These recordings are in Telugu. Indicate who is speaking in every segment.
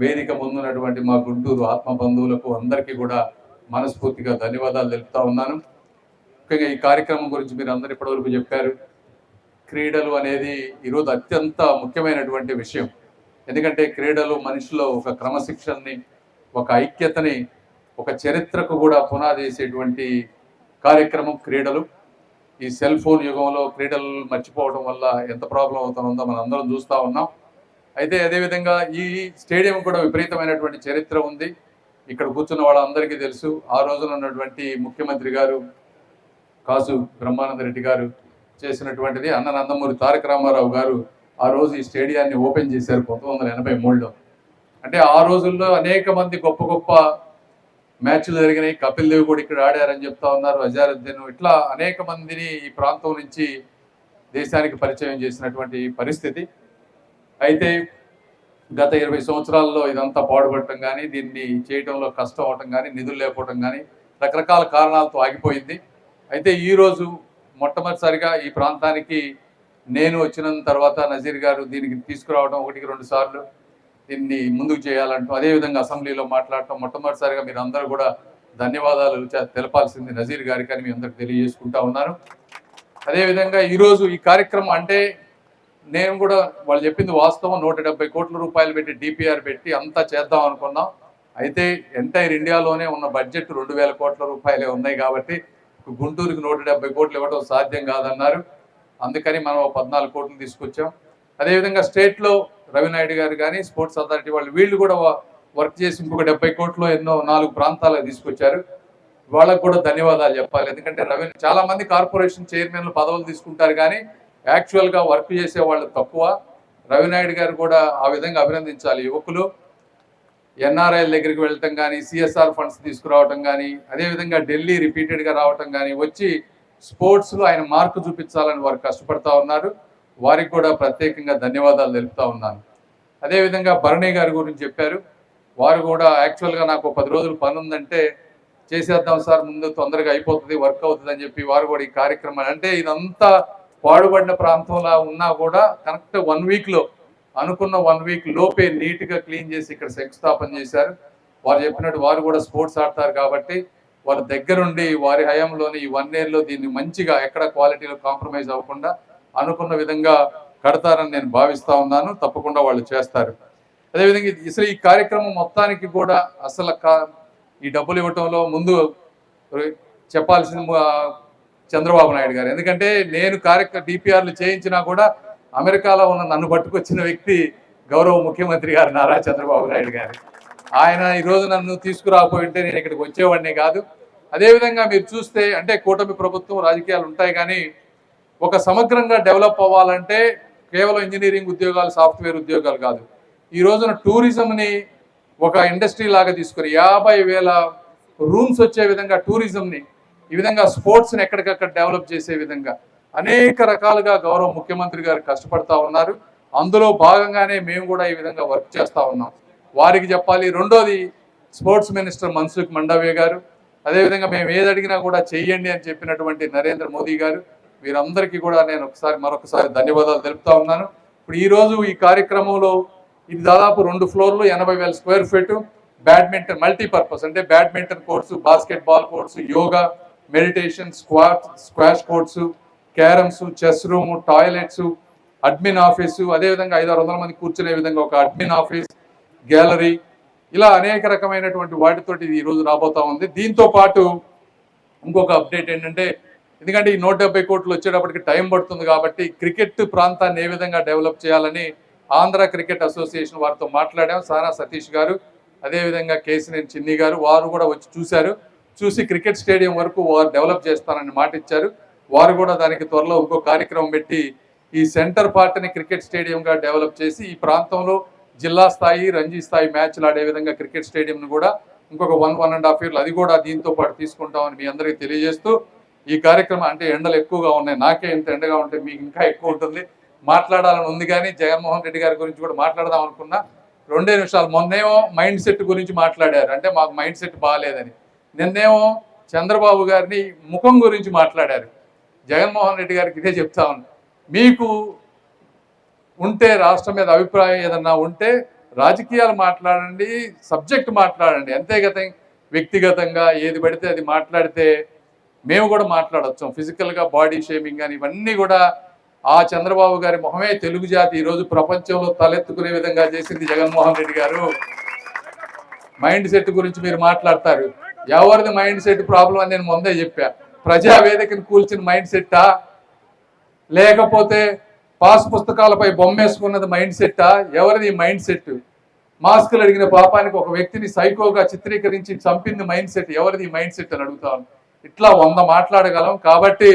Speaker 1: వేదిక ముందున్నటువంటి మా గుంటూరు ఆత్మ బంధువులకు అందరికీ కూడా మనస్ఫూర్తిగా ధన్యవాదాలు తెలుపుతా ఉన్నాను. ముఖ్యంగా ఈ కార్యక్రమం గురించి మీరు అందరు ఇప్పటివరకు చెప్పారు. క్రీడలు అనేది ఈరోజు అత్యంత ముఖ్యమైనటువంటి విషయం. ఎందుకంటే క్రీడలు మనిషిలో ఒక క్రమశిక్షణని, ఒక ఐక్యతని, ఒక చరిత్రకు కూడా పునాది వేసేటువంటి కార్యక్రమం క్రీడలు. ఈ సెల్ ఫోన్ యుగంలో క్రీడలు మర్చిపోవడం వల్ల ఎంత ప్రాబ్లం అవుతుందో మనం అందరం చూస్తూ ఉన్నాం. అయితే అదేవిధంగా ఈ స్టేడియం కూడా విపరీతమైనటువంటి చరిత్ర ఉంది. ఇక్కడ కూర్చున్న వాళ్ళందరికీ తెలుసు. ఆ రోజున ఉన్నటువంటి ముఖ్యమంత్రి గారు కాసు బ్రహ్మానంద రెడ్డి గారు చేసినటువంటిది. అన్న నందమూరి తారక రామారావు గారు ఆ రోజు ఈ స్టేడియాన్ని ఓపెన్ చేశారు 1983లో. అంటే ఆ రోజుల్లో అనేక మంది గొప్ప గొప్ప మ్యాచ్లు జరిగినాయి. కపిల్ దేవ్ కూడా ఇక్కడ ఆడారని చెప్తా ఉన్నారు. అజారుద్దీన్, ఇట్లా అనేక మందిని ఈ ప్రాంతం నుంచి దేశానికి పరిచయం చేసినటువంటి పరిస్థితి. అయితే గత 20 సంవత్సరాల్లో ఇదంతా పాడుపడటం కానీ, దీన్ని చేయడంలో కష్టం అవటం కానీ, నిధులు లేకపోవటం కానీ, రకరకాల కారణాలతో ఆగిపోయింది. అయితే ఈరోజు మొట్టమొదటిసారిగా ఈ ప్రాంతానికి నేను వచ్చిన తర్వాత నజీర్ గారు దీనికి తీసుకురావడం 1-2 సార్లు దీన్ని ముందుకు చేయాలంటూ, అదేవిధంగా అసెంబ్లీలో మాట్లాడటం, మొట్టమొదటిసారిగా మీరు అందరూ కూడా ధన్యవాదాలు తెలపాల్సింది నజీర్ గారికి అని మీ అందరికి తెలియజేసుకుంటా ఉన్నాను. అదేవిధంగా ఈరోజు ఈ కార్యక్రమం అంటే నేను కూడా వాళ్ళు చెప్పింది వాస్తవం. 170 కోట్ల రూపాయలు పెట్టి డిపిఆర్ పెట్టి అంతా చేద్దాం అనుకున్నాం. అయితే ఎంటైర్ ఇండియాలోనే ఉన్న బడ్జెట్ 2000 కోట్ల రూపాయలే ఉన్నాయి కాబట్టి గుంటూరుకి 170 కోట్లు ఇవ్వడం సాధ్యం కాదన్నారు. అందుకని మనం 14 కోట్లు తీసుకొచ్చాం. అదేవిధంగా స్టేట్లో రవినాయుడు గారు కానీ, స్పోర్ట్స్ అథారిటీ వాళ్ళు వీళ్ళు కూడా వర్క్ చేసి ఇంకొక 70 కోట్లు ఎన్నో 4 ప్రాంతాలకు తీసుకొచ్చారు. వాళ్ళకు కూడా ధన్యవాదాలు చెప్పాలి. ఎందుకంటే చాలా మంది కార్పొరేషన్ చైర్మన్లు పదవులు తీసుకుంటారు కానీ యాక్చువల్గా వర్క్ చేసే వాళ్ళు తక్కువ. రవినాయుడు గారు కూడా ఆ విధంగా అభినందించాలి. యువకులు ఎన్ఆర్ఐల దగ్గరికి వెళ్ళటం కానీ, సిఎస్ఆర్ ఫండ్స్ తీసుకురావటం కానీ, అదేవిధంగా ఢిల్లీ రిపీటెడ్గా రావటం కానీ, వచ్చి స్పోర్ట్స్లో ఆయన మార్కు చూపించాలని వారు కష్టపడతా ఉన్నారు. వారికి కూడా ప్రత్యేకంగా ధన్యవాదాలు తెలుపుతా ఉన్నాను. అదేవిధంగా భరణి గారి గురించి చెప్పారు. వారు కూడా యాక్చువల్గా నాకు 10 రోజులు పని ఉందంటే చేసేద్దాం సార్, ముందు తొందరగా అయిపోతుంది, వర్క్ అవుతుంది అని చెప్పి వారు కూడా ఈ కార్యక్రమాన్ని, అంటే ఇదంతా పాడుబడిన ప్రాంతంలో ఉన్నా కూడా కరెక్ట్ 1 వీక్లో అనుకున్న 1 వీక్ లోపే నీట్గా క్లీన్ చేసి ఇక్కడ శంకుస్థాపన చేశారు. వారు చెప్పినట్టు వారు కూడా స్పోర్ట్స్ ఆడతారు కాబట్టి వారి దగ్గరుండి వారి హయాంలోని ఈ 1 ఇయర్లో దీన్ని మంచిగా ఎక్కడ క్వాలిటీలో కాంప్రమైజ్ అవ్వకుండా అనుకున్న విధంగా కడతారని నేను భావిస్తా ఉన్నాను. తప్పకుండా వాళ్ళు చేస్తారు. అదేవిధంగా అసలు ఈ కార్యక్రమం మొత్తానికి కూడా అసలు ఈ డబ్బులు ఇవ్వటంలో ముందు చెప్పాల్సిన చంద్రబాబు నాయుడు గారు. ఎందుకంటే నేను డిపిఆర్లు చేయించినా కూడా అమెరికాలో ఉన్న నన్ను పట్టుకొచ్చిన వ్యక్తి గౌరవ ముఖ్యమంత్రి గారు నారా చంద్రబాబు నాయుడు గారు. ఆయన ఈరోజు నన్ను తీసుకురాకపోయింటే నేను ఇక్కడికి వచ్చేవాడినే కాదు. అదేవిధంగా మీరు చూస్తే అంటే కూటమి ప్రభుత్వం రాజకీయాలు ఉంటాయి కానీ ఒక సమగ్రంగా డెవలప్ అవ్వాలంటే కేవలం ఇంజనీరింగ్ ఉద్యోగాలు, సాఫ్ట్వేర్ ఉద్యోగాలు కాదు. ఈ రోజున టూరిజంని ఒక ఇండస్ట్రీ లాగా తీసుకుని 50,000 రూమ్స్ వచ్చే విధంగా టూరిజంని, ఈ విధంగా స్పోర్ట్స్ని ఎక్కడికక్కడ డెవలప్ చేసే విధంగా అనేక రకాలుగా గౌరవ ముఖ్యమంత్రి గారు కష్టపడతా ఉన్నారు. అందులో భాగంగానే మేము కూడా ఈ విధంగా వర్క్ చేస్తూ ఉన్నాం. వారికి చెప్పాలి. రెండోది స్పోర్ట్స్ మినిస్టర్ మన్సుఖ్ మండవ్య గారు, అదేవిధంగా మేము ఏది అడిగినా కూడా చెయ్యండి అని చెప్పినటువంటి నరేంద్ర మోదీ గారు, వీరందరికీ కూడా నేను మరొకసారి ధన్యవాదాలు తెలుపుతా ఉన్నాను. ఇప్పుడు ఈరోజు ఈ కార్యక్రమంలో ఇది దాదాపు 2 ఫ్లోర్లు 80,000 స్క్వేర్ ఫీట్ బ్యాడ్మింటన్ మల్టీపర్పస్, అంటే badminton courts, basketball courts, yoga, meditation, squash courts, carroms, chess room, toilets, admin office, అదేవిధంగా 500-600 మంది కూర్చునే విధంగా ఒక అడ్మిన్ ఆఫీస్, గ్యాలరీ, ఇలా అనేక రకమైనటువంటి వాటితోటి ఇది ఈరోజు రాబోతా ఉంది. దీంతో పాటు ఇంకొక అప్డేట్ ఏంటంటే, ఎందుకంటే ఈ 170 కోట్లు వచ్చేటప్పటికి టైం పడుతుంది కాబట్టి క్రికెట్ ప్రాంతాన్ని ఏ విధంగా డెవలప్ చేయాలని ఆంధ్ర క్రికెట్ అసోసియేషన్ వారితో మాట్లాడాం. సానా సతీష్ గారు, అదేవిధంగా కేసినేని చిన్ని గారు, వారు కూడా వచ్చి చూశారు. చూసి క్రికెట్ స్టేడియం వరకు వారు డెవలప్ చేస్తానని మాట ఇచ్చారు. వారు కూడా దానికి త్వరలో ఇంకో కార్యక్రమం పెట్టి ఈ సెంటర్ పార్ట్ని క్రికెట్ స్టేడియంగా డెవలప్ చేసి ఈ ప్రాంతంలో జిల్లా స్థాయి, రంజీ స్థాయి మ్యాచ్లు ఆడే విధంగా క్రికెట్ స్టేడియంను కూడా ఇంకొక 1-1.5 ఇయర్లు అది కూడా దీంతో పాటు తీసుకుంటామని మీ అందరికీ తెలియజేస్తూ, ఈ కార్యక్రమం అంటే ఎండలు ఎక్కువగా ఉన్నాయి, నాకే ఇంత ఎండగా ఉంటే మీకు ఇంకా ఎక్కువ ఉంటుంది, మాట్లాడాలని ఉంది. కానీ జగన్మోహన్ రెడ్డి గారి గురించి కూడా మాట్లాడదాం అనుకున్నా. 2 నిమిషాలు. మొన్నేమో మైండ్ సెట్ గురించి మాట్లాడారు, అంటే మాకు మైండ్ సెట్ బాగాలేదని. నిన్నేమో చంద్రబాబు గారిని ముఖం గురించి మాట్లాడారు. జగన్మోహన్ రెడ్డి గారికి ఇదే చెప్తా ఉన్నాను, మీకు ఉంటే రాష్ట్రం మీద అభిప్రాయం ఏదన్నా ఉంటే రాజకీయాలు మాట్లాడండి, సబ్జెక్ట్ మాట్లాడండి, అంతేగత వ్యక్తిగతంగా ఏది పడితే అది మాట్లాడితే మేము కూడా మాట్లాడొచ్చు. ఫిజికల్గా బాడీ షేమింగ్ అని ఇవన్నీ కూడా ఆ చంద్రబాబు గారి మొహమే తెలుగు జాతి ఈరోజు ప్రపంచంలో తలెత్తుకునే విధంగా చేసింది జగన్మోహన్ రెడ్డి గారు. మైండ్ సెట్ గురించి మీరు మాట్లాడతారు. ఎవరిది మైండ్ సెట్ ప్రాబ్లం అని నేను ముందే చెప్పా. ప్రజావేదికను కూల్చిన మైండ్ సెట్టా, లేకపోతే పాస్ పుస్తకాలపై బొమ్మేసుకున్నది మైండ్ సెట్టా? ఎవరిది మైండ్ సెట్? మాస్కులు అడిగిన పాపానికి ఒక వ్యక్తిని సైకోగా చిత్రీకరించి చంపింది మైండ్ సెట్. ఎవరిది మైండ్ సెట్ అని అడుగుతాను. ఇట్లా 100 మాట్లాడగలం. కాబట్టి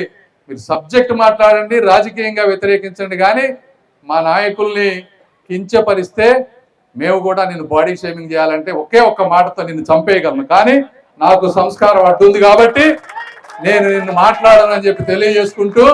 Speaker 1: మీరు సబ్జెక్ట్ మాట్లాడండి, రాజకీయంగా వ్యతిరేకించండి, కానీ మా నాయకుల్ని కించపరిస్తే మేము కూడా నిన్ను బాడీ షేమింగ్ చేయాలంటే ఒకే ఒక్క మాటతో నిన్ను చంపేయగలను. కానీ నాకు సంస్కారం అడ్డుంది కాబట్టి నేను నిన్ను మాట్లాడనని చెప్పి తెలియజేసుకుంటూ